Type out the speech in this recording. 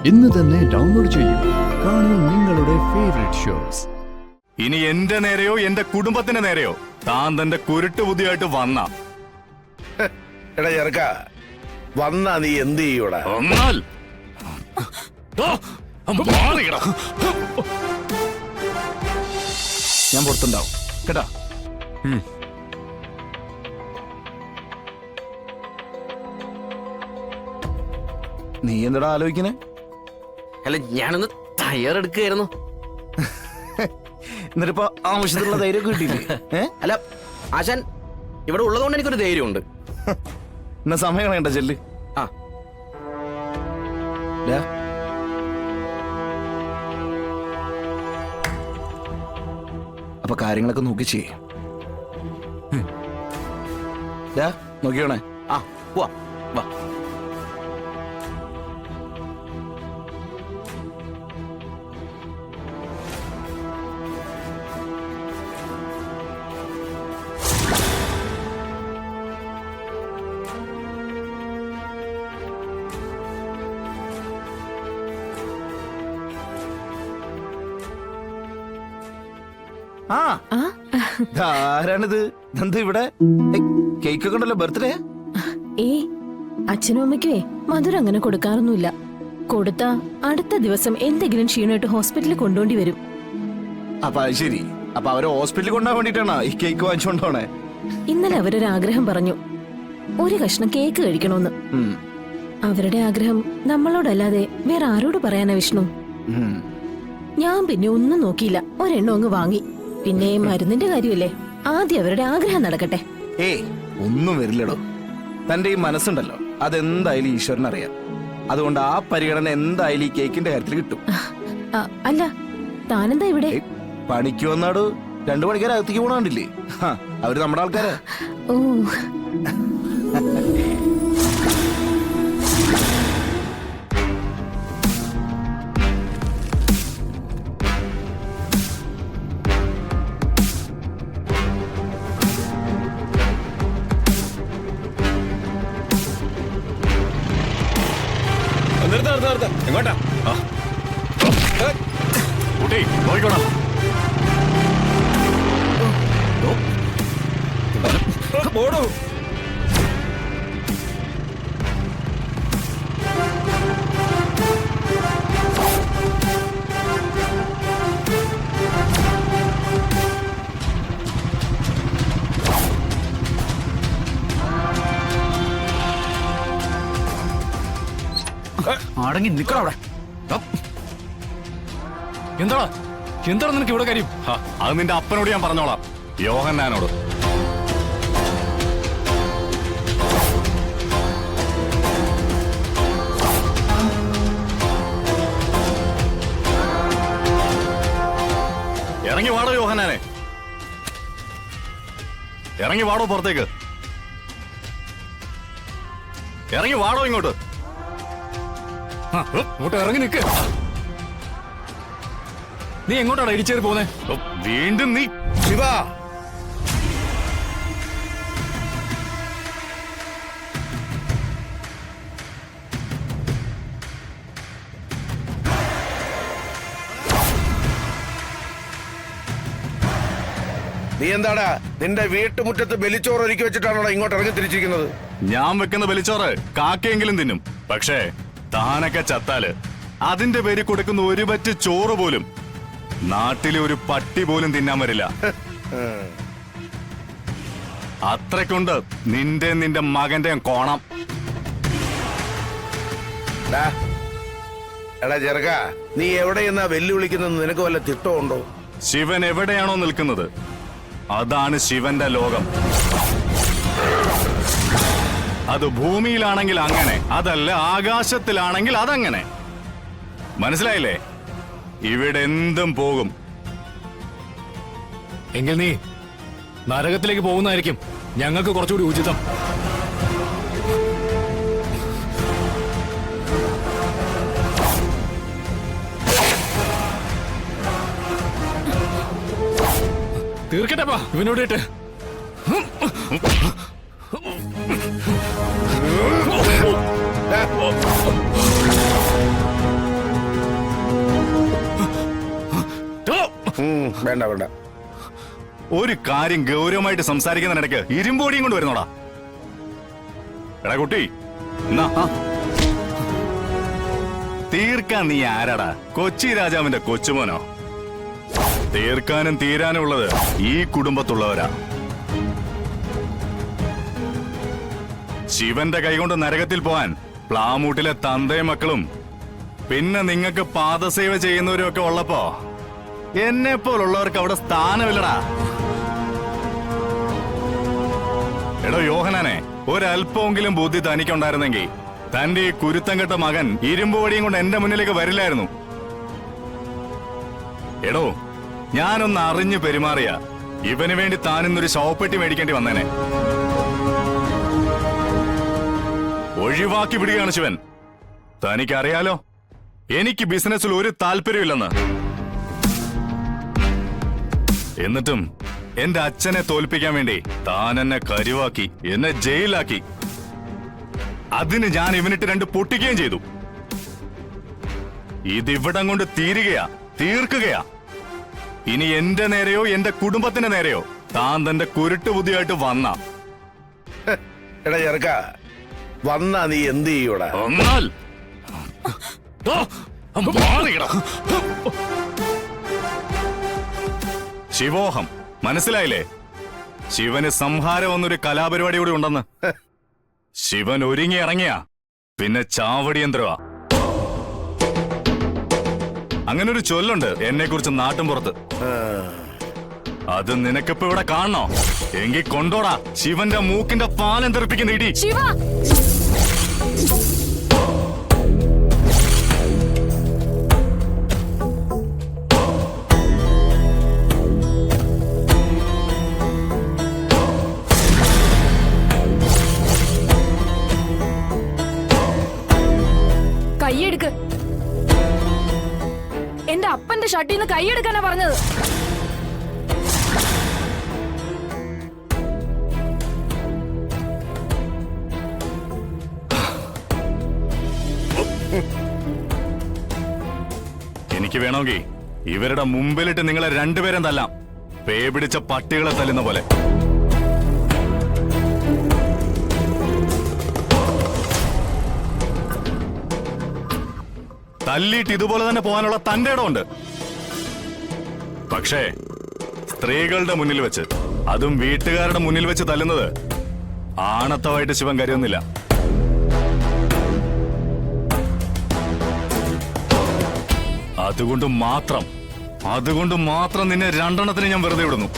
ഇന്ന് തന്നെ ഡൗൺലോഡ് ചെയ്യൂ. കാണൂ നിങ്ങളുടെ ഫേവറേറ്റ് ഷോസ്. ഇനി എന്റെ നേരെയോ എന്റെ കുടുംബത്തിന്റെ നേരെയോ താൻ തന്റെ കുരുട്ട് ബുദ്ധിയായിട്ട് വന്ന എടാ ചെറുക്ക വന്നാ നീ എന്ത് ചെയ്യൂടാ? വന്നാൽ ഞാൻ പുറത്തുണ്ടാവും കേട്ടാ. നീ എന്താടാ ആലോചിക്കണേ? അല്ല ഞാനൊന്ന് തയ്യാറെടുക്കുകയായിരുന്നു. എന്നിട്ടിപ്പോ ആവശ്യത്തിലുള്ള ധൈര്യം കിട്ടിയില്ലേ? അല്ല ആശാൻ ഇവിടെ ഉള്ളതുകൊണ്ട് എനിക്കൊരു ധൈര്യമുണ്ട്. എന്നാ സമയം കളയണ്ട, ചെല്ല്. ആ അപ്പൊ കാര്യങ്ങളൊക്കെ നോക്കി ചെയ്യേ. നോക്കിയോണേ. ആ പോവാ വാ. ആരാണിത്? എന്താ ഇവിടെ കേക്ക് ഒക്കെ ഉണ്ടല്ലോ? ബർത്ത്ഡേ? അച്ഛനും അമ്മയ്ക്കുവേ മധുരം അങ്ങനെ കൊടുക്കാറൊന്നുമില്ല. കൊടുത്താ അടുത്ത ദിവസം എന്തെങ്കിലും ക്ഷീണമായിട്ട് ഹോസ്പിറ്റലിൽ കൊണ്ടുപോണ്ടി വരും. അപ്പൊ അത് ശരി. അപ്പൊ അവരെ ഹോസ്പിറ്റലിൽ കൊണ്ടുപോകാൻ വേണ്ടിട്ടാണോ ഈ കേക്ക് വാങ്ങിച്ചോണ്ടോണേ? ഇന്നലെ അവരൊരാഗ്രഹം പറഞ്ഞു, ഒരു കഷ്ണം കേക്ക് കഴിക്കണമെന്ന്. അവരുടെ ആഗ്രഹം നമ്മളോടല്ലാതെ വേറെ ആരോട് പറയാനാ വിഷ്ണു? ഞാൻ പിന്നെ ഒന്നും നോക്കിയില്ല, ഒരെണ്ണം അങ്ങ് വാങ്ങി. പിന്നെ മരുന്നിന്റെ കാര്യമല്ലേ, ആദ്യം അവരുടെ ആഗ്രഹം നടക്കട്ടെ. ഒന്നും വരില്ലടോ. തന്റെ ഈ മനസ്സുണ്ടല്ലോ, അതെന്തായാലും ഈശ്വരനറിയാം. അതുകൊണ്ട് ആ പരിഗണന എന്തായാലും ഈ കേക്കിന്റെ കാര്യത്തിൽ കിട്ടും. അല്ല താനെന്താ ഇവിടെ? പണിക്ക് വന്നാടോ. 2 മണിക്കാർ അകത്തേക്ക് പോണാണ്ടില്ലേ? അവര് നമ്മുടെ ആൾക്കാരാ. ഓ എങ്ങോട്ടാ? കുട്ടി നോക്കിക്കോടാ. പോടൂ. അടങ്ങി നിക്കടാ അവിടെ. എന്താടാ എന്താണ് നിനക്ക് ഇവിടെ കാര്യം? അത് നിന്റെ അപ്പനോട് ഞാൻ പറഞ്ഞോളാം, യോഹന്നാനോട്. ഇറങ്ങി വാടോ യോഹന്നാനെ, ഇറങ്ങി വാടോ പുറത്തേക്ക്. ഇറങ്ങി വാടോ ഇങ്ങോട്ട്. ഇങ്ങോട്ട് ഇറങ്ങി നിൽക്ക്. നീ എങ്ങോട്ടാണ് ഇടിച്ചേറി പോന്നെ? വീണ്ടും നീ ശിവ, നീ എന്താടാ നിന്റെ വീട്ടുമുറ്റത്ത് ബലിച്ചോറ് ഒരുക്കി വെച്ചിട്ടാണോ ഇങ്ങോട്ട് ഇറങ്ങി തിരിച്ചിരിക്കുന്നത്? ഞാൻ വെക്കുന്ന ബലിച്ചോറ് കാക്കയെങ്കിലും തിന്നും. പക്ഷേ താനൊക്കെ ചത്താല് അതിന്റെ പേര് കൊടുക്കുന്ന ഒരു പറ്റ് ചോറ് പോലും നാട്ടിലെ ഒരു പട്ടി പോലും തിന്നാൻ വരില്ല. അത്രയ്ക്കുണ്ട് നിന്റെ മകന്റെ കോണം. എടാ ചെറുക്ക, നീ എവിടെയെന്നാ വെല്ലുവിളിക്കുന്നത്? നിനക്ക് വല്ല തിട്ടമുണ്ടോ? ശിവൻ എവിടെയാണോ നിൽക്കുന്നത് അതാണ് ശിവന്റെ ലോകം. അത് ഭൂമിയിലാണെങ്കിൽ അങ്ങനെ, അതല്ല ആകാശത്തിലാണെങ്കിൽ അതങ്ങനെ. മനസ്സിലായില്ലേ? ഇവിടെ എന്തും പോകും. എങ്കിൽ നീ നരകത്തിലേക്ക് പോകുന്നതായിരിക്കും ഞങ്ങൾക്ക് കുറച്ചുകൂടി ഉചിതം. തീർക്കട്ടെപ്പാ ഇവനോടിട്ട്. വേണ്ട വേണ്ട. ഒരു കാര്യം ഗൗരവമായിട്ട് സംസാരിക്കുന്നതിനിടയ്ക്ക് ഇരുമ്പോടിയും കൊണ്ട് വരുന്നോടാ. എടാ കുട്ടി, എന്നാ, തീർക്കാൻ നീ ആരാടാ? കൊച്ചി രാജാവിന്റെ കൊച്ചുമോനോ? തീർക്കാനും തീരാനും ഉള്ളത് ഈ കുടുംബത്തുള്ളവരാ. ശിവന്റെ കൈകൊണ്ട് നരകത്തിൽ പോവാൻ പ്ലാമൂട്ടിലെ തന്തയും മക്കളും പിന്നെ നിങ്ങൾക്ക് പാദസേവ ചെയ്യുന്നവരും ഒക്കെ ഉള്ളപ്പോ എന്നെ പോലുള്ളവർക്ക് അവിടെ സ്ഥാനമില്ലടാ. എടോ യോഹനാനെ, ഒരല്പമെങ്കിലും ബുദ്ധി തനിക്കുണ്ടായിരുന്നെങ്കിൽ തന്റെ ഈ കുരുത്തം കെട്ട മകൻ ഇരുമ്പ് വടിയും കൊണ്ട് എന്റെ മുന്നിലേക്ക് വരില്ലായിരുന്നു. എടോ, ഞാനൊന്ന് അറിഞ്ഞു പെരുമാറിയ ഇവന് വേണ്ടി താനിന്നൊരു ശവപ്പെട്ടി മേടിക്കേണ്ടി വന്നേനെ. ഒഴിവാക്കി വിടുകയാണ് ശിവൻ. തനിക്കറിയാലോ എനിക്ക് ബിസിനസ്സിൽ ഒരു താല്പര്യമില്ലെന്ന്. എന്നിട്ടും എന്റെ അച്ഛനെ തോൽപ്പിക്കാൻ വേണ്ടി താൻ എന്നെ കരുവാക്കി, എന്നെ ജയിലാക്കി. അതിന് ഞാൻ ഇവനിട്ട് 2 പൊട്ടിക്കുകയും ചെയ്തു. ഇതിവിടം കൊണ്ട് തീർക്കുകയാ. ഇനി എന്റെ നേരെയോ എന്റെ കുടുംബത്തിന്റെ നേരെയോ താൻ തന്റെ കുരുട്ട് ബുദ്ധിയായിട്ട് വന്ന എടാ ചെറുക്ക, വന്നാ നീ എന്ത് ചെയ്യൂടാ? എന്നാൽ ശിവോഹം മനസ്സിലായില്ലേ? ശിവന് സംഹാരം എന്നൊരു കലാപരിപാടി കൂടി ഉണ്ടെന്ന്. ശിവൻ ഒരുങ്ങി ഇറങ്ങിയ പിന്നെ ചാവടിയന്ത്രമാ. അങ്ങനൊരു ചൊല്ലുണ്ട് എന്നെ കുറിച്ച് നാട്ടും പുറത്ത്. അത് നിനക്കിപ്പോ ഇവിടെ കാണണോ? എങ്കിൽ കൊണ്ടോടാ ശിവന്റെ മൂക്കിന്റെ പാലം തെറിപ്പിക്കുന്ന ഇടി. കൈയെടുക്ക്. എന്റെ അപ്പന്റെ ഷർട്ടിൽ നിന്ന് കൈയെടുക്കാനാ പറഞ്ഞത്. എനിക്ക് വേണമെങ്കിൽ ഇവരുടെ മുമ്പിലിട്ട് നിങ്ങളെ രണ്ടുപേരും തല്ലാം, പേ പിടിച്ച പട്ടികളെ തല്ലുന്ന പോലെ. തല്ലിയിട്ട് ഇതുപോലെ തന്നെ പോകാനുള്ള തന്റെ ഇടമുണ്ട്. പക്ഷേ സ്ത്രീകളുടെ മുന്നിൽ വെച്ച്, അതും വീട്ടുകാരുടെ മുന്നിൽ വെച്ച് തല്ലുന്നത് ആണത്തമായിട്ട് ശിവൻ കരുതുന്നില്ല. അതുകൊണ്ട് മാത്രം നിന്നെ 2 എണ്ണത്തിന് ഞാൻ വെറുതെ വിടുന്നു.